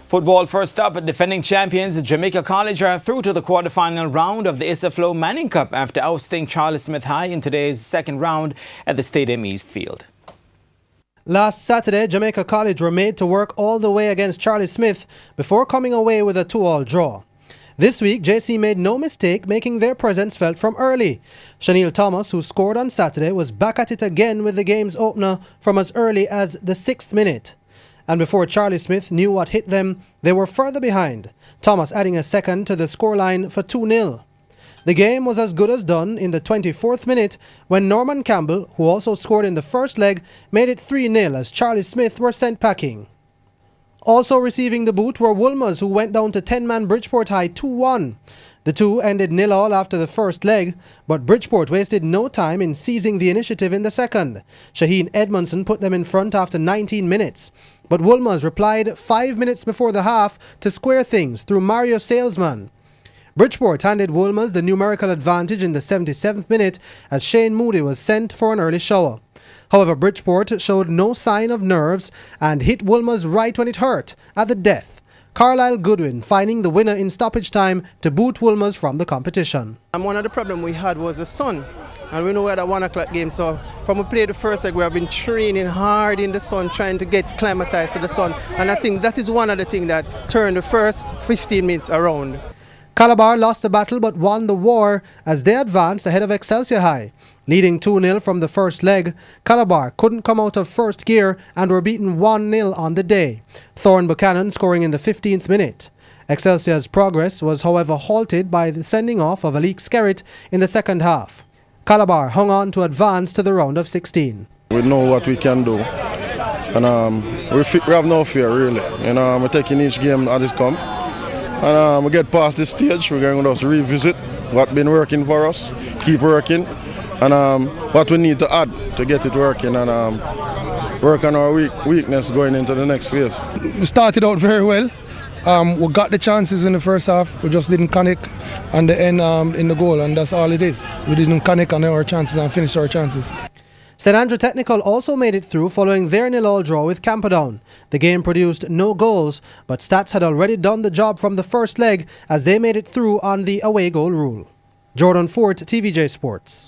Football first up, defending champions Jamaica College are through to the quarter-final round of the Isaflo Manning Cup after ousting Charlie Smith High in today's second round at the Stadium East Field. Last Saturday, Jamaica College were made to work all the way against Charlie Smith before coming away with a 2-all draw. This week, JC made no mistake making their presence felt from early. Shaniel Thomas, who scored on Saturday, was back at it again with the game's opener from as early as the 6th minute. And before Charlie Smith knew what hit them, they were further behind, Thomas adding a second to the scoreline for 2-0. The game was as good as done in the 24th minute when Norman Campbell, who also scored in the first leg, made it 3-0 as Charlie Smith were sent packing. Also receiving the boot were Woolmers, who went down to 10-man Bridgeport High 2-1. The two ended 0-0 after the first leg, but Bridgeport wasted no time in seizing the initiative in the second. Shaheen Edmondson put them in front after 19 minutes. But Woolmers replied 5 minutes before the half to square things through Mario Salesman. Bridgeport handed Woolmers the numerical advantage in the 77th minute as Shane Moody was sent for an early shower. However, Bridgeport showed no sign of nerves and hit Woolmers right when it hurt, at the death. Carlisle Goodwin finding the winner in stoppage time to boot Woolmers from the competition. And one of the problems we had was the sun. And we know we had a 1 o'clock game, so from we played the first leg, we have been training hard in the sun, trying to get acclimatized to the sun. And I think that is one of the things that turned the first 15 minutes around. Calabar lost the battle but won the war as they advanced ahead of Excelsior High. Leading 2-0 from the first leg, Calabar couldn't come out of first gear and were beaten 1-0 on the day, Thorne Buchanan scoring in the 15th minute. Excelsior's progress was however halted by the sending off of Alik Skerritt in the second half. Calabar hung on to advance to the round of 16. We know what we can do, and we have no fear really. We're taking each game as it comes, and we get past this stage. We're going to just revisit what's been working for us, keep working, and what we need to add to get it working, and work on our weakness going into the next phase. We started out very well. We got the chances in the first half, we just didn't connect on the end in the goal, and that's all it is. We didn't connect on our chances and finish our chances. St Andrew Technical also made it through following their 0-0 draw with Camperdown. The game produced no goals, but Stats had already done the job from the first leg as they made it through on the away goal rule. Jordan Fort, TVJ Sports.